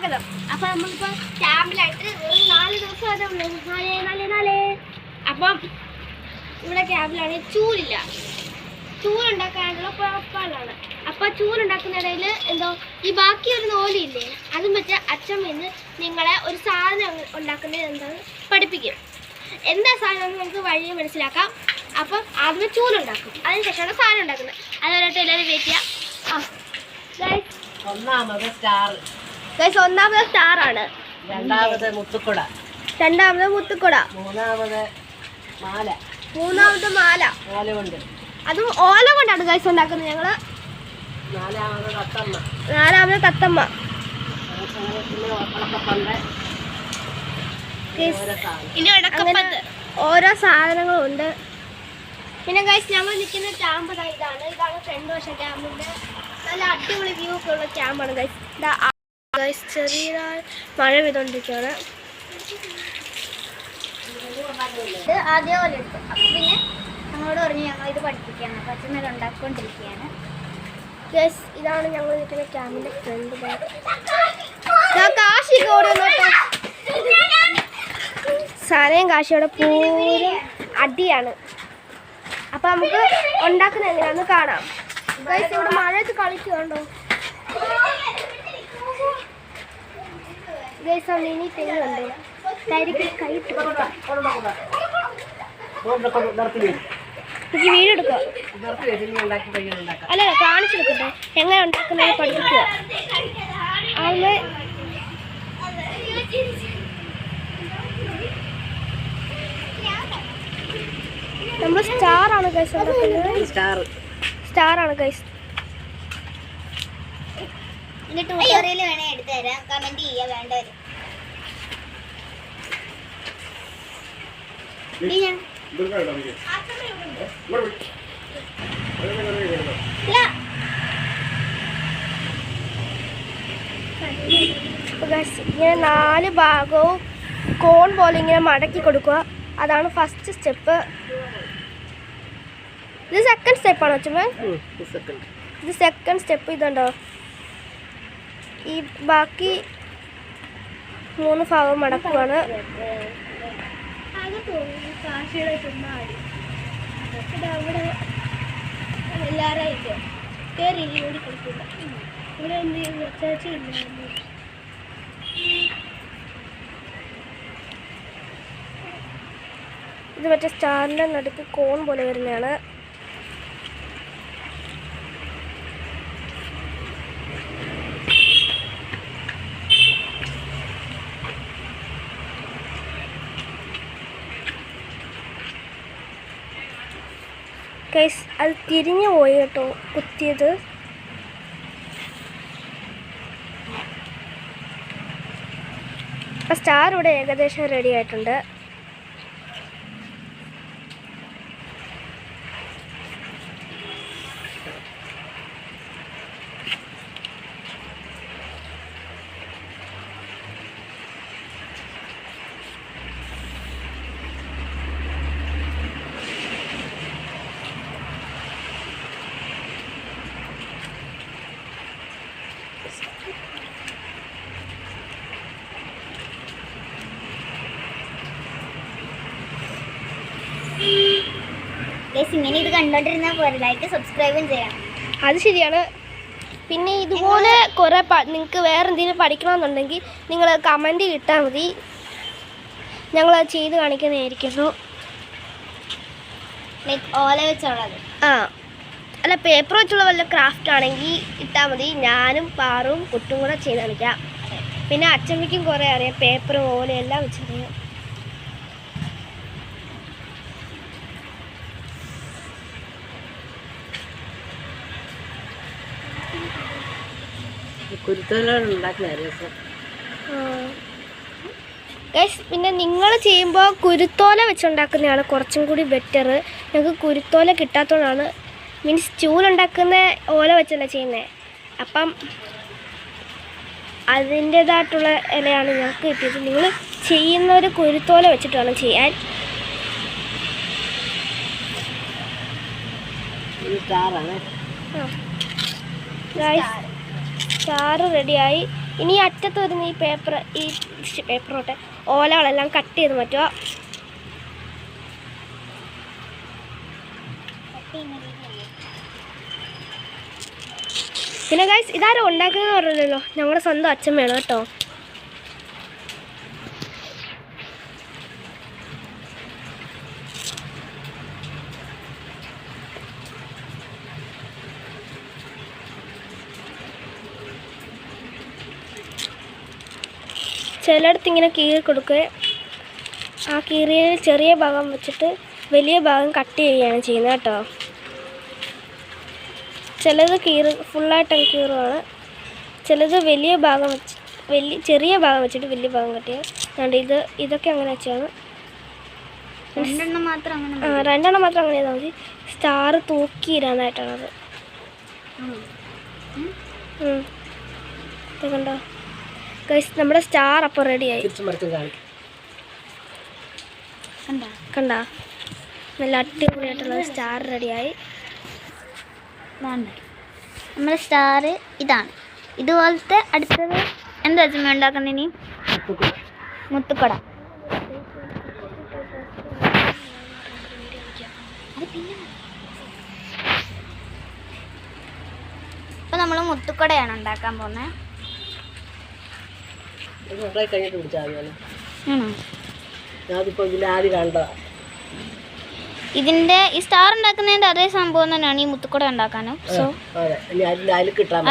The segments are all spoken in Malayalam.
സ്വാഗതം. അപ്പൊ നമ്മളിപ്പോ ക്യാമ്പിലായിട്ട് 4 ദിവസം അപ്പം ഇവിടെ ക്യാമ്പിലാണ് ചൂലുണ്ടാക്കാനുള്ള പുറപ്പാടാണ്. അപ്പൊ ചൂലുണ്ടാക്കുന്നതിടയിൽ എന്തോ ഈ ബാക്കി ഒരു നോലില്ലേ അതും വെച്ച് അച്ഛൻ വന്ന് നിങ്ങളെ ഒരു സാധനം ഉണ്ടാക്കുന്നത് എന്താണെന്ന് പഠിപ്പിക്കും. എന്താ സാധനം നമുക്ക് വഴിയെ മനസ്സിലാക്കാം. അപ്പം ആദ്യമേ ചൂലുണ്ടാക്കും, അതിനുശേഷമാണ് സാധനം ഉണ്ടാക്കുന്നത്. അതുവരെയായിട്ട് എല്ലാവരും വെയിറ്റ് ചെയ്യാം. ഒന്നാമത് സ്റ്റാർ, ഒന്നാമത് സ്റ്റാർ ആണ്. രണ്ടാമത് മുത്തുക്കുട, മൂന്നാമത് മാല കൊണ്ട്, അതും ഓല കൊണ്ടാണ് ഗൈസ് ഉണ്ടാക്കുന്നത് ഞങ്ങള്. നാലാമത് തത്തമ്മ. ഓരോ സാധനങ്ങളും ഉണ്ട്. പിന്നെ ഗൈസ് ഞങ്ങൾ നിൽക്കുന്ന ക്യാമ്പ് ഇതാണ് ഫ്രണ്ട് വശ ക്യാമ്പിന്റെ നല്ല അടിപൊളി വ്യൂ ഒക്കെ ഉള്ള ക്യാമ്പാണ് ഗൈസ്. ഗൈസ് ചെറിയതായി മഴ പെയ്തോണ്ടിരിക്കുകയാണ്. ആദ്യം പോലെ എടുത്തു. അപ്പം പിന്നെ ഞങ്ങളോട് പറഞ്ഞു ഞങ്ങൾ ഇത് പഠിപ്പിക്കുകയാണ്. അപ്പം അച്ഛൻ നേരം ഉണ്ടാക്കിക്കൊണ്ടിരിക്കുകയാണ്. ഗൈസ് ഇതാണ് ഞങ്ങൾ നിൽക്കുന്ന ക്യാമ്പിന്റെ ഫ്രണ്ട് ഭാഗം. സാനയും കാശിയോടെ പൂരം അടിയാണ്. അപ്പം നമുക്ക് ഉണ്ടാക്കുന്നത് എങ്ങനെയാണെന്ന് കാണാം. ഗൈസ് ഇവിടെ മഴയത്ത് കളിക്കുന്നുണ്ടോ ഗൈസ്? മിനി തെങ്ങുണ്ട്. കൈയിട്ട് വീടെടുക്കുക. അല്ല കാണിച്ചെടുക്കട്ടെ എങ്ങനെ ഉണ്ടാക്കുന്നത് പഠിപ്പിക്കുക. അതിന് നമ്മൾ സ്റ്റാറാണ് ഗൈസ് ഉണ്ടാക്കുന്നത്. സ്റ്റാറാണ് ഗൈസ്. ഇതിന്റെ ട്യൂട്ടോറിയൽ വേണേ എടുത്തു തരാം, കമന്റ് ചെയ്യാ വേണ്ടവര്. ഇങ്ങനെ 4 ഭാഗവും കോൺ പോലെ ഇങ്ങനെ മടക്കി കൊടുക്കുക. അതാണ് ഫസ്റ്റ് സ്റ്റെപ്പ്. ഇത് സെക്കൻഡ് സ്റ്റെപ്പാണോ അച്ഛമ്മ? ഇത് സെക്കൻഡ് സ്റ്റെപ്പ്. ഇതുണ്ടോ ഈ ബാക്കി 3 ഭാഗം മടക്കുവാണ്. ഇത് മറ്റേ സ്റ്റാറിൻ്റെ നടുക്ക് കോൺ പോലെ വരുന്നതാണ്. ഗൈസ് അത് തിരിഞ്ഞു പോയി കേട്ടോ കുത്തിയത്. അപ്പം സ്റ്റാർ ഇവിടെ ഏകദേശം റെഡി ആയിട്ടുണ്ട്. ഇങ്ങനെ ഇത് കണ്ടോണ്ടിരുന്നാൽ പോരെ, ലൈക്ക് സബ്സ്ക്രൈബും ചെയ്യണം. അത് ശരിയാണ്. പിന്നെ ഇതുപോലെ കുറേ നിങ്ങൾക്ക് വേറെ എന്തെങ്കിലും പഠിക്കണമെന്നുണ്ടെങ്കിൽ നിങ്ങൾ കമൻറ്റ് ഇട്ടാൽ മതി, ഞങ്ങളത് ചെയ്ത് കാണിക്കുന്നതായിരിക്കുന്നു. ലൈക്ക് ഓല വെച്ചുള്ളത്. അല്ല പേപ്പർ വെച്ചുള്ള വല്ല ക്രാഫ്റ്റ് ആണെങ്കിൽ ഇട്ടാൽ മതി. ഞാനും പാറും കുട്ടും കൂടെ ചെയ്ത് കാണിക്കാം. പിന്നെ അച്ചമ്മയ്ക്കും കുറേ അറിയാം, പേപ്പറും ഓലയും എല്ലാം വെച്ചറിയാം. പിന്നെ നിങ്ങൾ ചെയ്യുമ്പോൾ കുരുത്തോല വെച്ചുണ്ടാക്കുന്നതാണ് കുറച്ചും കൂടി ബെറ്റർ. ഞങ്ങൾക്ക് കുരുത്തോല കിട്ടാത്തതുകൊണ്ടാണ്, മീൻസ് ചൂലുണ്ടാക്കുന്ന ഓല വെച്ചല്ല ചെയ്യുന്നത്. അപ്പം അതിൻ്റേതായിട്ടുള്ള ഇലയാണ് ഞങ്ങൾക്ക് കിട്ടിയത്. നിങ്ങൾ ചെയ്യുന്നവർ കുരുത്തോല വെച്ചിട്ട് വേണം ചെയ്യാൻ. സ്റ്റാർ റെഡിയായി. ഇനി ഈ അറ്റത്ത് വരുന്ന ഈ പേപ്പറോട്ടെ ഓലകളെല്ലാം കട്ട് ചെയ്ത് മാറ്റുക. പിന്നെ ഗൈസ് ഇതാരും ഉണ്ടാക്കുന്നതെന്ന് പറഞ്ഞല്ലോ, ഞങ്ങളുടെ സ്വന്തം അച്ഛമ്മയാണ് കേട്ടോ. ചിലയിടത്ത് ഇങ്ങനെ കീറി കൊടുക്കുക. ആ കീറിയിൽ ചെറിയ ഭാഗം വെച്ചിട്ട് വലിയ ഭാഗം കട്ട് ചെയ്യുകയാണ് ചെയ്യുന്നത് കേട്ടോ. ചിലത് ഫുള്ളായിട്ട് കീറുകയാണ്. ചിലത് ചെറിയ ഭാഗം വെച്ചിട്ട് വലിയ ഭാഗം കട്ട് ചെയ്യുക. ഇതൊക്കെ അങ്ങനെ വെച്ചാണ്. രണ്ടെണ്ണം മാത്രം അങ്ങനെ ചെയ്താൽ മതി. സ്റ്റാർ തൂക്കിയിടാനായിട്ടാണത്. ഇത് കണ്ടോ ഗൈസ്, നമ്മുടെ സ്റ്റാർ അപ്പോൾ റെഡിയായി. കണ്ട നല്ല അടിപൊളിയായിട്ടുള്ള സ്റ്റാർ റെഡിയായി. നമ്മുടെ സ്റ്റാർ ഇതാണ്. ഇതുപോലത്തെ അടുത്തത് എന്താ അച്ഛമ്മ ഉണ്ടാക്കുന്നത്? ഇനി മുത്തുക്കുട. ഇപ്പൊ നമ്മൾ മുത്തുക്കുടയാണ് ഉണ്ടാക്കാൻ പോകുന്നത്. ഇതിന്റെ ഈ സ്റ്റാർ ഉണ്ടാക്കുന്നതിന്റെ അതേ സംഭവം തന്നെയാണ് ഈ മുത്തുക്കുട ഉണ്ടാക്കാനും. സോ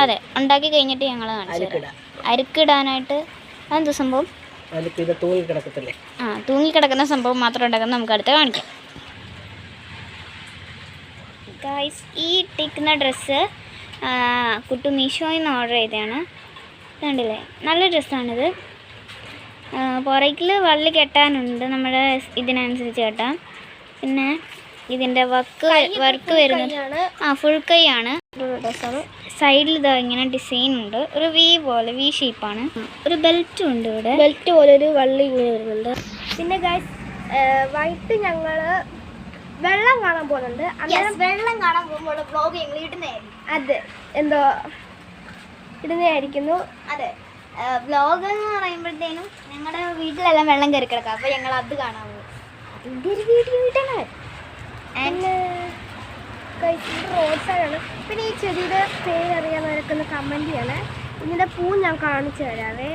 അതെ, ഉണ്ടാക്കി കഴിഞ്ഞിട്ട് ഞങ്ങൾ അരുക്കിടാനായിട്ട് അതെന്ത് സംഭവം? തൂങ്ങിക്കിടക്കുന്ന സംഭവം മാത്രം ഉണ്ടാക്കുന്നത് നമുക്ക് അടുത്ത് കാണിക്കാം. ഗൈസ്, ഈ ഇട്ടിരിക്കുന്ന ഡ്രസ്സ് കുട്ടു മീഷോയിൽ നിന്ന് ഓർഡർ ചെയ്തതാണ്. കണ്ടില്ലേ, നല്ല ഡ്രസ്സാണിത്. പുറകിൽ വള്ളി കെട്ടാനുണ്ട്, നമ്മുടെ ഇതിനനുസരിച്ച് കെട്ടാം. പിന്നെ ഇതിൻ്റെ വർക്ക് വരുന്നത് ഫുൾ കൈയാണ്. സൈഡിൽ ഇതാ ഇങ്ങനെ ഡിസൈൻ ഉണ്ട്, ഒരു വി ഷേപ്പാണ്. ഒരു ബെൽറ്റും ഉണ്ട് ഇവിടെ, ബെൽറ്റ് പോലെ ഒരു വള്ളി ഇങ്ങനെ വരുന്നുണ്ട്. പിന്നെ ഗൈസ് വൈകിട്ട് ഞങ്ങൾ വെള്ളം കാണാൻ പോകുന്നുണ്ട്. വെള്ളം കാണാൻ പോകുമ്പോൾ വ്ലോഗ് ഞങ്ങൾ ഇടുന്നതായിരിക്കും. അതെ, എന്തോ ഇടുന്നതായിരിക്കുന്നു. അതെ, വ്ലോഗ് എന്ന് പറയുമ്പോഴത്തേനും ഞങ്ങളുടെ വീട്ടിലെല്ലാം വെള്ളം കയറി കിടക്കാം. അപ്പോൾ ഞങ്ങൾ അത് കാണാൻ പോകും. ഇതിൻ്റെ ഒരു വീഡിയോ ഇടണം. റോഡ് സൈഡാണ്. പിന്നെ ഈ ചെടിയുടെ പേരറിയാവുന്നവരൊക്കെ കമൻറ്റ് ചെയ്യണേ. ഇതിൻ്റെ പൂ ഞാൻ കാണിച്ചു തരാവേ.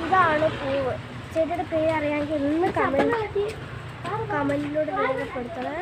ഇതാണ് പൂവ്. ചെടിയുടെ പേരറിയാമെങ്കിൽ ഒന്ന് കമൻറ്റിലൂടെ രേഖപ്പെടുത്തണേ.